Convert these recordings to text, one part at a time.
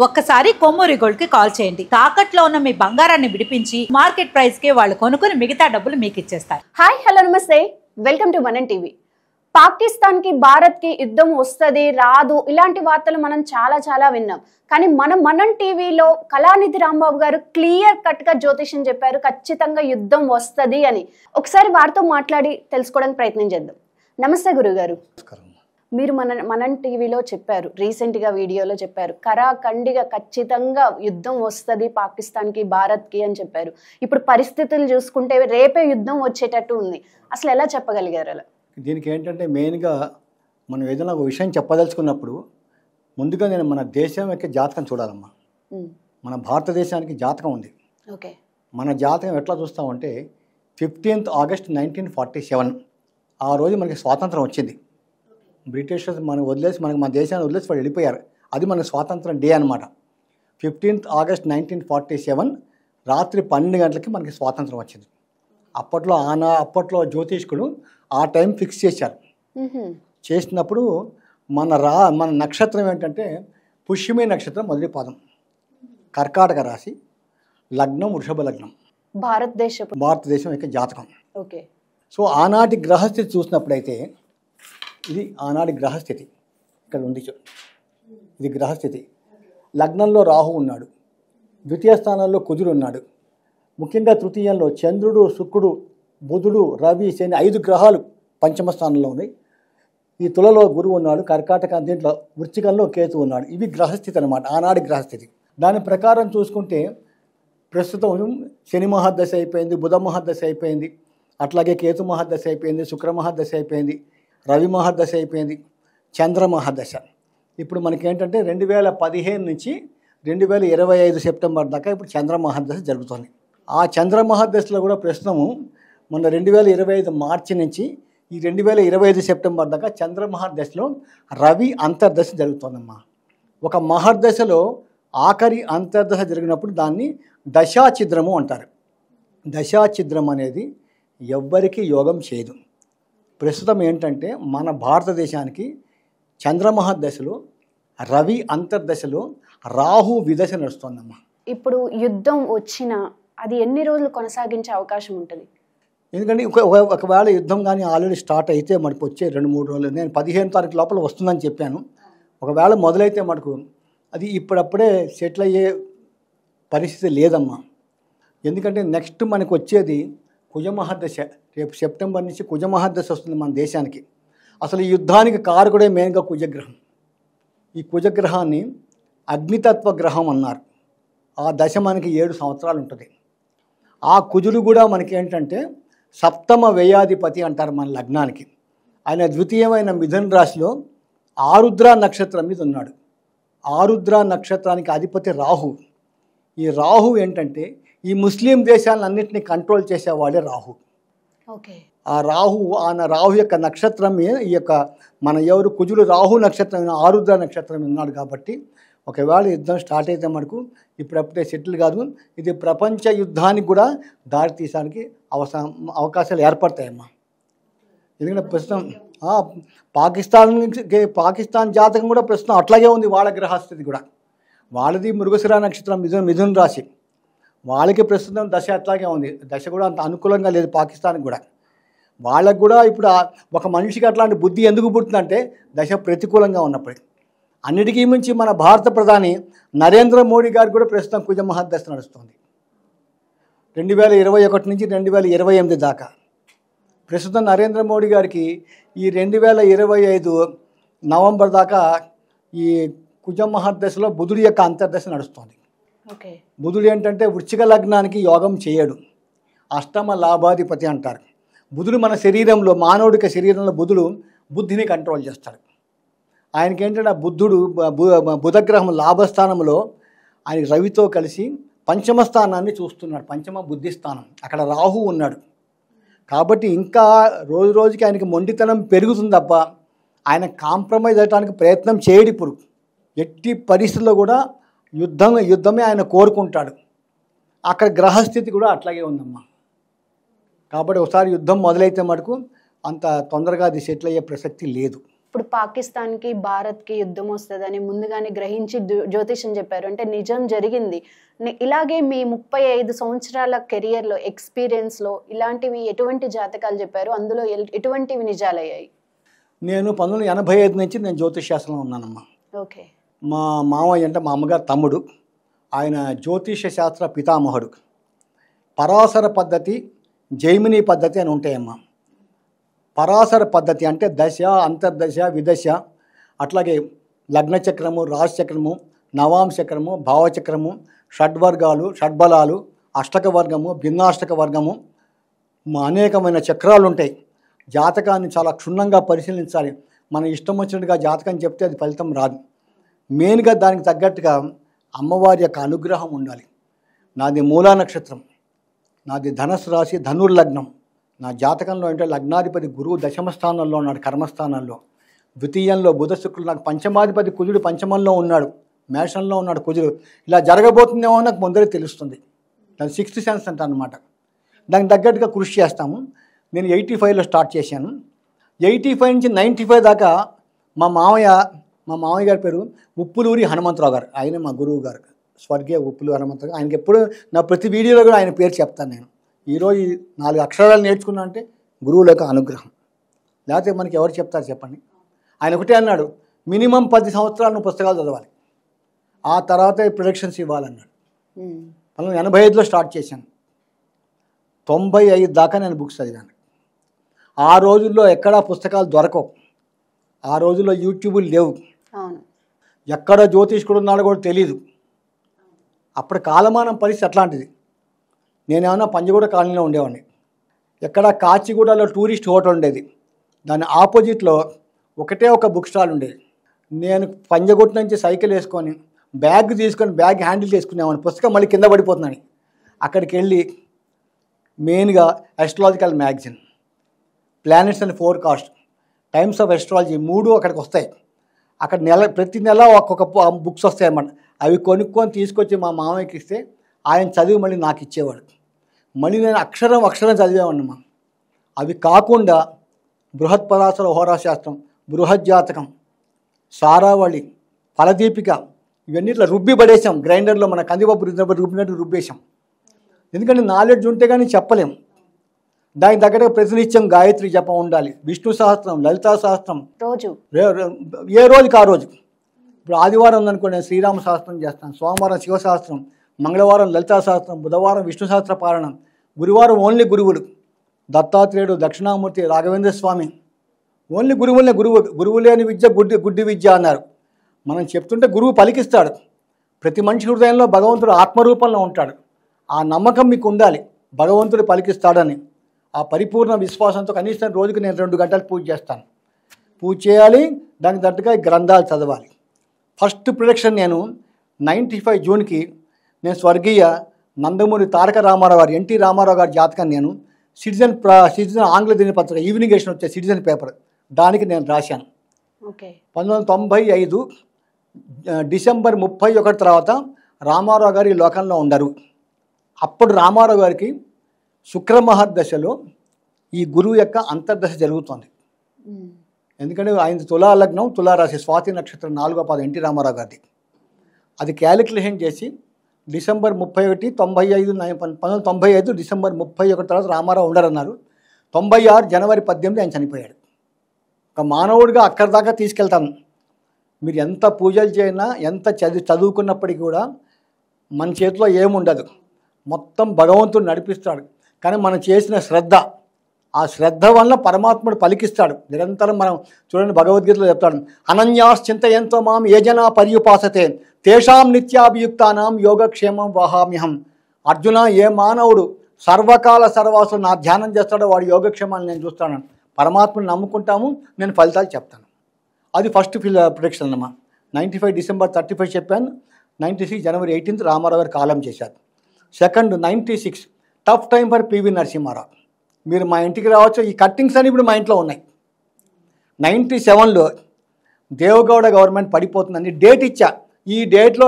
ఒక్కసారి కొమ్మూరి గోల్డ్ కి కాల్ చేయండి. తాకట్లో ఉన్న మీ బంగారాన్ని విడిపించి మార్కెట్ ప్రైస్ కి వాళ్ళు కొనుక్కుని మిగతా డబ్బులు మీకు ఇచ్చేస్తారు. హాయ్ హలో నమస్తే, వెల్కమ్ టు మనం టీవీ. పాకిస్తాన్ కి భారత్ కి యుద్ధం వస్తుంది రాదు ఇలాంటి వార్తలు మనం చాలా విన్నాం. కానీ మనం టీవీలో కళానిధి రాంబాబు గారు క్లియర్ కట్ గా జ్యోతిష్యం చెప్పారు, ఖచ్చితంగా యుద్ధం వస్తుంది అని. ఒకసారి వారితో మాట్లాడి తెలుసుకోవడానికి ప్రయత్నం చేద్దాం. నమస్తే గురుగారు. మీరు మనం టీవీలో చెప్పారు, రీసెంట్ గా వీడియోలో చెప్పారు, కరాఖండిగా ఖచ్చితంగా యుద్ధం వస్తుంది పాకిస్తాన్ కి భారత్ కి అని చెప్పారు. ఇప్పుడు పరిస్థితులు చూసుకుంటే రేపే యుద్ధం వచ్చేటట్టు ఉంది. అసలు ఎలా చెప్పగలిగారు? అలా దీనికి ఏంటంటే మెయిన్గా మనం ఏదైనా ఒక విషయం చెప్పదలుచుకున్నప్పుడు ముందుగా నేను మన దేశం యొక్క జాతకం చూడాలమ్మా. మన భారతదేశానికి జాతకం ఉంది. ఓకే, మన జాతకం ఎట్లా చూస్తామంటే 15th August 1947 ఆ రోజు మనకి స్వాతంత్రం వచ్చింది. బ్రిటిషర్స్ మనం వదిలేసి మన దేశాన్ని వదిలేసి వాళ్ళు వెళ్ళిపోయారు. అది మన స్వాతంత్రం డే అనమాట. 15th August 1947 రాత్రి 12 గంటలకి మనకి స్వాతంత్రం వచ్చింది. అప్పట్లో జ్యోతిష్కుడు ఆ టైం ఫిక్స్ చేశారు. చేసినప్పుడు మన నక్షత్రం ఏంటంటే పుష్యమి నక్షత్రం మొదటి పాదం, కర్కాటక రాశి, లగ్నం వృషభ లగ్నం, భారతదేశం యొక్క జాతకం. ఓకే, సో ఆనాటి గ్రహస్థితి చూసినప్పుడైతే ఇది ఆనాటి గ్రహస్థితి ఇక్కడ ఉంది. ఇది గ్రహస్థితి. లగ్నంలో రాహు ఉన్నాడు, ద్వితీయ స్థానంలో కుజుడు ఉన్నాడు, ముఖ్యంగా తృతీయంలో చంద్రుడు, శుక్రుడు, బుధుడు, రవి, శని 5 గ్రహాలు పంచమ స్థానంలో ఉన్నాయి. ఈ తులలో గురువు ఉన్నాడు, కర్కాటక దీంట్లో వృశ్చికంలో కేతు ఉన్నాడు. ఇవి గ్రహస్థితి అనమాట, ఆనాటి గ్రహస్థితి. దాని ప్రకారం చూసుకుంటే ప్రస్తుతం శని మహాదశ అయిపోయింది, బుధ మహాదశ అయిపోయింది, అట్లాగే కేతు మహాదశ అయిపోయింది, శుక్ర మహాదశ అయిపోయింది, రవి మహాదశ అయిపోయింది, చంద్ర మహాదశ. ఇప్పుడు మనకేంటంటే 2015 నుంచి 2025 సెప్టెంబర్ దాకా ఇప్పుడు చంద్ర మహాదశ జరుగుతుంది. ఆ చంద్ర మహాదశలో కూడా ప్రస్తుతము మన 2025 మార్చి నుంచి ఈ 2025 సెప్టెంబర్ దాకా చంద్ర మహాదశలో రవి అంతర్దశ జరుగుతుందమ్మా. ఒక మహర్దశలో ఆఖరి అంతర్దశ జరిగినప్పుడు దాన్ని దశాఛిద్రము అంటారు. దశాఛిద్రం అనేది ఎవ్వరికీ యోగం చేయదు. ప్రస్తుతం ఏంటంటే మన భారతదేశానికి చంద్రమహర్దశలో రవి అంతర్దశలో రాహు విదశ నడుస్తుందమ్మా. ఇప్పుడు యుద్ధం వచ్చినా అది ఎన్ని రోజులు కొనసాగించే అవకాశం ఉంటుంది? ఎందుకంటే ఒకవేళ యుద్ధం కానీ ఆల్రెడీ స్టార్ట్ అయితే మనకు వచ్చే 2-3 రోజులు, నేను 15వ తారీఖు లోపల వస్తుందని చెప్పాను. ఒకవేళ మొదలైతే మనకు అది ఇప్పుడప్పుడే సెటిల్ అయ్యే పరిస్థితి లేదమ్మా. ఎందుకంటే నెక్స్ట్ మనకు వచ్చేది కుజమహర్దశ. రేపు సెప్టెంబర్ నుంచి కుజమహర్దశ వస్తుంది మన దేశానికి. అసలు ఈ యుద్ధానికి కారకుడే మెయిన్గా కుజగ్రహం. ఈ కుజగ్రహాన్ని అగ్నితత్వ గ్రహం అన్నారు. ఆ దశ మనకి 7 సంవత్సరాలు ఉంటుంది. ఆ కుజుడు కూడా మనకి ఏంటంటే సప్తమ వ్యయాధిపతి అంటారు మన లగ్నానికి. ఆయన ద్వితీయమైన మిథున రాశిలో ఆరుద్ర నక్షత్రం మీద ఉన్నాడు. ఆరుద్ర నక్షత్రానికి అధిపతి రాహు. ఈ రాహు ఏంటంటే ఈ ముస్లిం దేశాలన్నింటినీ కంట్రోల్ చేసేవాడే రాహు. ఓకే, ఆ రాహు యొక్క నక్షత్రం ఈ యొక్క మన ఎవరు కుజుడు రాహు నక్షత్రం ఆరుద్ర నక్షత్రం ఉన్నాడు. కాబట్టి ఒకవేళ యుద్ధం స్టార్ట్ అయితే మనకు ఇప్పుడప్పుడే సెటిల్ కాదు, ఇది ప్రపంచ యుద్ధానికి కూడా దారి తీయడానికి అవకాశాలు ఏర్పడతాయమ్మా. ఎందుకంటే ప్రస్తుతం పాకిస్తాన్ జాతకం కూడా ప్రస్తుతం అట్లాగే ఉంది. వాళ్ళ గ్రహస్థితి కూడా వాళ్ళది మృగశిర నక్షత్రం, మిథున రాశి. వాళ్ళకి ప్రస్తుతం దశ అట్లాగే ఉంది. దశ కూడా అంత అనుకూలంగా లేదు పాకిస్తాన్కి కూడా. వాళ్ళకు కూడా ఇప్పుడు ఒక మనిషికి అట్లాంటి బుద్ధి ఎందుకు పుట్టిందంటే దశ ప్రతికూలంగా ఉన్నప్పటికీ. అన్నిటికీ మించి మన భారత ప్రధాని నరేంద్ర మోడీ గారు కూడా ప్రస్తుతం కుజ మహాదశ నడుస్తుంది. 2021 నుంచి 2028 దాకా. ప్రస్తుతం నరేంద్ర మోడీ గారికి ఈ 2025 నవంబర్ దాకా ఈ కుజ మహాదశలో బుధుడి యొక్క అంతర్దశ నడుస్తుంది. ఓకే, బుధుడు ఏంటంటే వృశ్చిక లగ్నానికి యోగం చేయడు, అష్టమ లాభాధిపతి అంటారు. బుధుడు మన శరీరంలో, మానవుడికి శరీరంలో బుధుడు బుద్ధిని కంట్రోల్ చేస్తాడు. ఆయనకి ఏంటంటే బుధగ్రహం లాభస్థానంలో ఆయన రవితో కలిసి పంచమ స్థానాన్ని చూస్తున్నాడు, పంచమ బుద్ధి స్థానం. అక్కడ రాహు ఉన్నాడు. కాబట్టి ఇంకా రోజు రోజుకి ఆయనకి మొండితనం పెరుగుతుంది తప్ప ఆయన కాంప్రమైజ్ అవ్వడానికి ప్రయత్నం చేయడు. ఇప్పుడు ఎట్టి పరిస్థితుల్లో కూడా యుద్ధమే ఆయన కోరుకుంటాడు. అక్కడ గ్రహస్థితి కూడా అట్లాగే ఉందమ్మా. కాబట్టి ఒకసారి యుద్ధం మొదలైతే మటుకు అంత తొందరగా అది సెటిల్ అయ్యే ప్రసక్తి లేదు. ఇప్పుడు పాకిస్తాన్కి భారత్కి యుద్ధం వస్తుందని ముందుగానే గ్రహించి జ్యోతిషం చెప్పారు, అంటే నిజం జరిగింది. ఇలాగే మీ 35 సంవత్సరాల కెరియర్లో ఎక్స్పీరియన్స్లో ఇలాంటివి ఎటువంటి జాతకాలు చెప్పారు, అందులో ఎటువంటివి నిజాలయ్యాయి? నేను 1985 నుంచి నేను జ్యోతిష్ శాస్త్రంలో ఉన్నానమ్మా. ఓకే. మా మామయ్య అంటే మా అమ్మగారు తమ్ముడు, ఆయన జ్యోతిష శాస్త్ర పితామహుడు. పరాశర పద్ధతి, జైమిని పద్ధతి అని ఉంటాయమ్మా. పరాశర పద్ధతి అంటే దశ, అంతర్దశ, విదశ, అట్లాగే లగ్నచక్రము, రాశిచక్రము, నవాంశచక్రము, భావచక్రము, షడ్వర్గాలు, షడ్బలాలు, అష్టక వర్గము, భిన్నాష్టక వర్గము, అనేకమైన చక్రాలు ఉంటాయి. జాతకాన్ని చాలా క్షుణ్ణంగా పరిశీలించాలి. మన ఇష్టం వచ్చినట్టుగా జాతకం చెప్తే అది ఫలితం రాదు. మెయిన్గా దానికి తగ్గట్టుగా అమ్మవారి యొక్క అనుగ్రహం ఉండాలి. నాది మూలా నక్షత్రం, నాది ధనస్సు రాశి, ధనుర్లగ్నం. నా జాతకంలో అంటే లగ్నాధిపతి గురువు దశమ స్థానంలో ఉన్నాడు, కర్మస్థానంలో. ద్వితీయంలో బుధ శుక్రుడు, నాకు పంచమాధిపతి కుజుడు పంచమంలో ఉన్నాడు, మేషంలో ఉన్నాడు కుజుడు. ఇలా జరగబోతుందేమో నాకు ముందరే తెలుస్తుంది. దాని 6th సెన్స్ అంట అనమాట. దానికి తగ్గట్టుగా కృషి చేస్తాము. నేను 85లో స్టార్ట్ చేశాను. 85 నుంచి 95 దాకా మా మామయ్య గారి పేరు ఉప్పులూరి హనుమంతరావు గారు. ఆయనే మా గురువు గారు, స్వర్గీయ ఉప్పులూరి హనుమంతరావు. ఆయనకి ఎప్పుడు నా ప్రతి వీడియోలో కూడా ఆయన పేరు చెప్తాను నేను. ఈరోజు 4 అక్షరాలు నేర్చుకున్నా అంటే గురువుల యొక్క అనుగ్రహం, లేకపోతే మనకి ఎవరు చెప్తారు చెప్పండి. ఆయన ఒకటే అన్నాడు, మినిమం 10 సంవత్సరాలు పుస్తకాలు చదవాలి, ఆ తర్వాత ప్రొడక్షన్స్ ఇవ్వాలన్నాడు. 1985లో స్టార్ట్ చేశాను. 95 దాకా నేను బుక్స్ చదివాను. ఆ రోజుల్లో ఎక్కడా పుస్తకాలు దొరకవు. ఆ రోజుల్లో యూట్యూబ్ లేవు. ఎక్కడ జ్యోతిష్కుడు ఉన్నాడో కూడా తెలియదు. అప్పుడు కాలమానం పరిస్థితి అట్లాంటిది. నేనేమన్నా పంజగూడ కాలనీలో ఉండేవాడిని. ఎక్కడ కాచిగూడలో టూరిస్ట్ హోటల్ ఉండేది, దాని ఆపోజిట్లో ఒకటే ఒక బుక్ స్టాల్ ఉండేది. నేను పంజగుట్ట నుంచి సైకిల్ వేసుకొని బ్యాగ్ తీసుకొని బ్యాగ్ హ్యాండిల్ చేసుకునేవాడిని, పుస్తకం మళ్ళీ కింద పడిపోతుందని. అక్కడికి వెళ్ళి మెయిన్గా astrological magazine, planets and forecast, times of astrology 3 అక్కడికి వస్తాయి. అక్కడ ప్రతి నెల ఒక్కొక్క బుక్స్ వస్తాయి అన్నమాట. అవి కొనుక్కొని తీసుకొచ్చి మా మామయ్యకి ఇస్తే ఆయన చదివి మళ్ళీ నాకు ఇచ్చేవాడు. మళ్ళీ నేను అక్షరం చదివేవాడినమ్మా. అవి కాకుండా బృహత్పరాశర హోరాశాస్త్రం, బృహజ్జాతకం, సారావళి, ఫలదీపిక, ఇవన్నీ ఇట్లా రుబ్బి పడేసాం. గ్రైండర్లో మన కందిపప్పు రుబ్బినట్టు రుబ్బేశాం. ఎందుకంటే నాలెడ్జ్ ఉంటే కానీ చెప్పలేం. దానికి తగ్గట్టుగా ప్రతినిత్యం గాయత్రి జపం ఉండాలి, విష్ణు సహస్రం, లలితా సహస్రం రోజు, ఏ రోజుకి ఆ రోజు. ఇప్పుడు ఆదివారం ఉందనుకో నేను శ్రీరామ సహస్రం చేస్తాను, సోమవారం శివ సహస్రం, మంగళవారం లలితా సహస్రం, బుధవారం విష్ణు సహస్ర పారాయణం, గురువారం ఓన్లీ గురువులు, దత్తాత్రేయుడు, దక్షిణామూర్తి, రాఘవేంద్ర స్వామి, ఓన్లీ గురువులే. గురువు లేని విద్య గుడ్డి విద్య అన్నారు. మనం చెప్తుంటే గురువు పలికిస్తాడు. ప్రతి మనిషి హృదయంలో భగవంతుడు ఆత్మరూపంలో ఉంటాడు. ఆ నమ్మకం మీకు ఉండాలి, భగవంతుడు పలికిస్తాడని. ఆ పరిపూర్ణ విశ్వాసంతో కనీసం రోజుకి నేను 2 గంటలు పూజ చేస్తాను. పూజ చేయాలి, దానికి తగ్గట్టుగా గ్రంథాలు చదవాలి. ఫస్ట్ ప్రొడక్షన్ నేను 95 జూన్కి నేను స్వర్గీయ నందమూరి తారక రామారావు గారు, ఎన్టీ రామారావు గారి జాతకం నేను సిటిజన్ ఆంగ్ల దినపత్రిక ఈవినింగ్ ఎడిషన్ వచ్చే సిటిజన్ పేపర్, దానికి నేను రాశాను. 1995 డిసెంబర్ 31 తర్వాత రామారావు గారు ఈ లోకంలో ఉండరు. అప్పుడు రామారావు గారికి శుక్రమహర్దశలో ఈ గురువు యొక్క అంతర్దశ జరుగుతుంది. ఎందుకంటే ఆయన తులా లగ్నం, తులారాశి, స్వాతి నక్షత్రం 4వ పాదం ఎన్టీ రామారావు గారిది. అది క్యాలిక్యులేషన్ చేసి డిసెంబర్ 31, 1995 డిసెంబర్ 31 తర్వాత రామారావు ఉండరన్నారు. 96 జనవరి 18 ఆయన చనిపోయాడు. ఒక మానవుడిగా అక్కడి దాకా తీసుకెళ్తాను. మీరు ఎంత పూజలు చేసినా, ఎంత చదువుకున్నప్పటికీ కూడా మన చేతిలో ఏముండదు. మొత్తం భగవంతుడు నడిపిస్తాడు. కానీ మనం చేసిన శ్రద్ధ, ఆ శ్రద్ధ వల్ల పరమాత్ముడు పలికిస్తాడు నిరంతరం. మనం చూడండి, భగవద్గీతలో చెప్తాడు, అనన్యాశ్చింతయంతో మాం ఏ జనా పర్యుపాసతే తేషాం నిత్యాభియుక్తానాం యోగక్షేమం వహామ్యహం. అర్జున, ఏ మానవుడు సర్వకాల సర్వాసులు నా ధ్యానం చేస్తాడో వాడు యోగక్షేమాన్ని నేను చూస్తాను. పరమాత్మని నమ్ముకుంటాము, నేను ఫలితాలు చెప్తాను. అది ఫస్ట్ ప్రొడిక్షన్ అన్నమా. 95 డిసెంబర్ 31 చెప్పాను. 96 జనవరి 18 రామారావు గారు కాలం చేశారు. Second 96 tough time for PV Narasimharao. మీరు మా ఇంటికి రావచ్చు, ఈ కట్టింగ్స్ అని ఇప్పుడు మా ఇంట్లో ఉన్నాయి. 97లో దేవగౌడ గవర్నమెంట్ పడిపోతుందని డేట్ ఇచ్చా. ఈ డేట్లో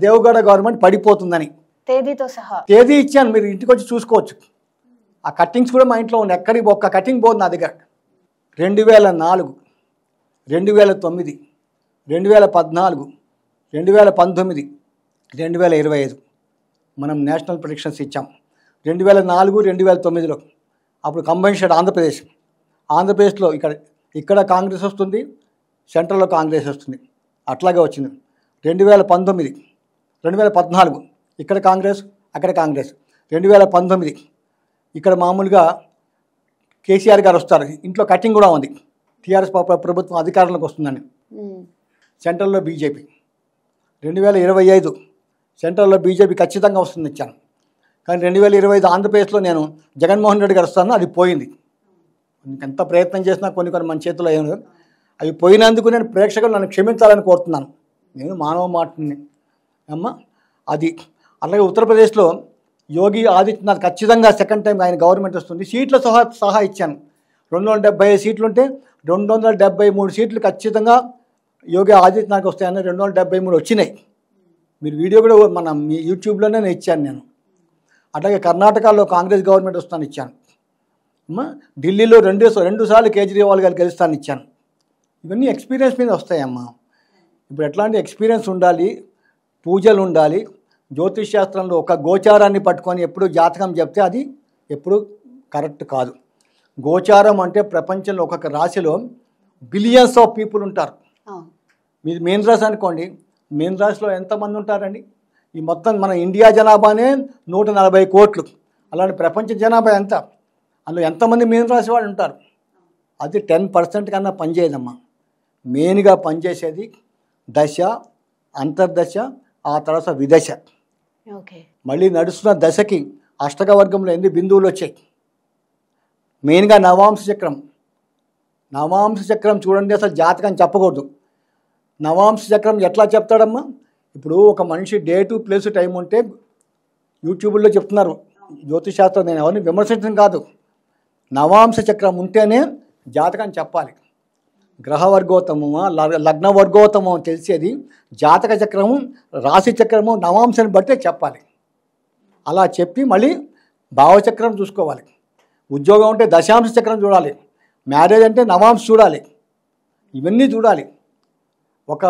దేవగౌడ గవర్నమెంట్ పడిపోతుందని తేదీతో సహా తేదీ ఇచ్చాను. మీరు ఇంటికి వచ్చి చూసుకోవచ్చు. ఆ కట్టింగ్స్ కూడా మా ఇంట్లో ఉన్నాయి. ఎక్కడికి ఒక్క కటింగ్ పోదు నా దగ్గర. 2004 2009, 2014, 2019, 2025 మనం నేషనల్ ప్రిడిక్షన్స్ ఇచ్చాం. 2004, 2009లో అప్పుడు కంబైన్ స్టేట్ ఆంధ్రప్రదేశ్లో ఇక్కడ కాంగ్రెస్ వస్తుంది, సెంట్రల్లో కాంగ్రెస్ వస్తుంది, అట్లాగే వచ్చింది. 2019, 2014 ఇక్కడ కాంగ్రెస్, అక్కడ కాంగ్రెస్. 2019 ఇక్కడ మామూలుగా కేసీఆర్ గారు వస్తారు, ఇంట్లో కటింగ్ కూడా ఉంది, టీఆర్ఎస్ ప్రభుత్వం అధికారంలోకి వస్తుందని. సెంట్రల్లో బీజేపీ. 2025 సెంట్రల్లో బీజేపీ ఖచ్చితంగా వస్తుంది ఇచ్చాను. కానీ 2025 ఆంధ్రప్రదేశ్లో నేను జగన్మోహన్ రెడ్డి గారు వస్తాను, అది పోయింది. ఎంత ప్రయత్నం చేసినా కొన్ని మన చేతిలో ఏమి అవి పోయినందుకు నేను ప్రేక్షకులు నన్ను క్షమించాలని కోరుతున్నాను. నేను మానవ మాటని అమ్మ. అది అలాగే ఉత్తరప్రదేశ్లో యోగి ఆదిత్యనాథ్ ఖచ్చితంగా సెకండ్ టైం ఆయన గవర్నమెంట్ వస్తుంది, సీట్ల సహా ఇచ్చాను. 275 సీట్లు ఉంటే 273 సీట్లు ఖచ్చితంగా యోగి ఆదిత్యనాథ్కి వస్తాయని 273 వచ్చినాయి. మీరు వీడియో కూడా మీ యూట్యూబ్లోనే నేను ఇచ్చాను నేను. అట్లాగే కర్ణాటకలో కాంగ్రెస్ గవర్నమెంట్ వస్తాను ఇచ్చాను. ఢిల్లీలో రెండు సార్లు కేజ్రీవాల్ గారు గెలుస్తాను ఇచ్చాను. ఇవన్నీ ఎక్స్పీరియన్స్ మీద వస్తాయమ్మా. ఇప్పుడు ఎట్లాంటి ఎక్స్పీరియన్స్ ఉండాలి, పూజలు ఉండాలి. జ్యోతిష్ శాస్త్రంలో ఒక గోచారాన్ని పట్టుకొని ఎప్పుడు జాతకం చెప్తే అది ఎప్పుడు కరెక్ట్ కాదు. గోచారం అంటే ప్రపంచంలో ఒక్కొక్క రాశిలో బిలియన్స్ ఆఫ్ పీపుల్ ఉంటారు. మీరు మీన రాశి అనుకోండి, మీన రాశిలో ఎంతమంది ఉంటారండి? ఈ మొత్తం మన ఇండియా జనాభానే 140 కోట్లు. అలాంటి ప్రపంచ జనాభా ఎంత? అందులో ఎంతమంది మీన రాశి వాళ్ళు ఉంటారు? అది 10% కన్నా పనిచేయదమ్మా. మెయిన్గా పనిచేసేది దశ, అంతర్దశ, ఆ తర్వాత విదశ. మళ్ళీ నడుస్తున్న దశకి అష్టక వర్గంలో 8 బిందువులు వచ్చాయి. మెయిన్గా నవాంశ చక్రం చూడండి, అసలు జాతకం చెప్పకూడదు. నవాంశ చక్రం ఎట్లా చెప్తాడమ్మా? ఇప్పుడు ఒక మనిషి డేటు ప్లేస్ టైం ఉంటే యూట్యూబ్లో చెప్తున్నారు జ్యోతిష్ శాస్త్రం, నేను ఎవరిని విమర్శించడం కాదు. నవాంశ చక్రం ఉంటేనే జాతకం చెప్పాలి. గ్రహ వర్గోత్తమమా లగ్న వర్గోత్తమం తెలిసేది జాతక చక్రము, రాశి చక్రము, నవాంశాన్ని బట్టే చెప్పాలి. అలా చెప్పి మళ్ళీ భావచక్రం చూసుకోవాలి. ఉద్యోగం అంటే దశాంశ చక్రం చూడాలి, మ్యారేజ్ అంటే నవాంశ చూడాలి, ఇవన్నీ చూడాలి. ఒక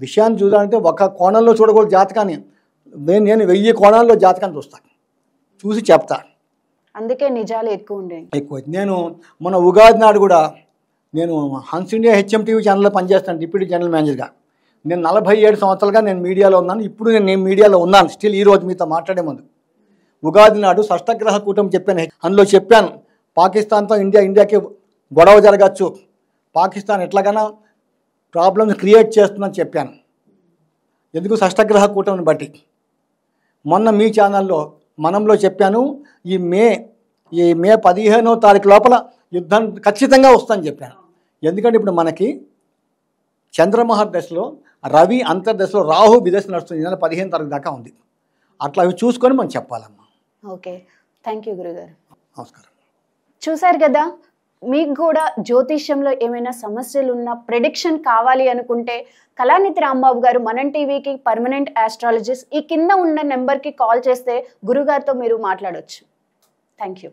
విషయాన్ని చూడాలంటే ఒక కోణంలో చూడకూడదు జాతకాన్ని. నేను 1000 కోణాల్లో జాతకాన్ని చూసి చెప్తా. అందుకే నిజాలు ఎక్కువ నేను మన ఉగాది నాడు కూడా నేను హన్స్ ఇండియా HMTV ఛానల్లో పనిచేస్తాను డిప్యూటీ జనరల్ మేనేజర్గా. నేను 47 సంవత్సరాలుగా నేను మీడియాలో ఉన్నాను. ఇప్పుడు నేను మీడియాలో ఉన్నాను స్టిల్. ఈరోజు మీతో మాట్లాడే ముందు ఉగాది నాడు షష్టగ్రహ కూటమి చెప్పాను. అందులో చెప్పాను పాకిస్తాన్తో ఇండియాకి గొడవ జరగచ్చు, పాకిస్తాన్ ఎట్లాగైనా ప్రాబ్లమ్స్ క్రియేట్ చేస్తుందని చెప్పాను. ఎందుకు? షష్టగ్రహ కూటమిని బట్టి. మొన్న మీ ఛానల్లో మనంలో చెప్పాను ఈ మే 15వ తారీఖు లోపల యుద్ధం ఖచ్చితంగా వస్తుందని చెప్పాను. ఎందుకంటే ఇప్పుడు మనకి చంద్రమహర్దశలో రవి అంతర్దశలో రాహు విదశ నడుస్తుంది. 15 తారీఖు దాకా ఉంది. అట్లా అవి చూసుకొని మనం చెప్పాలమ్మా. ఓకే, థ్యాంక్ యూ గురుగారు. నమస్కారం. చూశారు కదా, మీకు కూడా జ్యోతిష్యంలో ఏమైనా సమస్యలు ఉన్నా, ప్రెడిక్షన్ కావాలి అనుకుంటే కళానిధి రాంబాబు గారు మనం టీవీకి పర్మనెంట్ ఆస్ట్రాలజిస్ట్, ఈ కింద ఉన్న నెంబర్కి కాల్ చేస్తే గురుగారితో మీరు మాట్లాడవచ్చు. Thank you.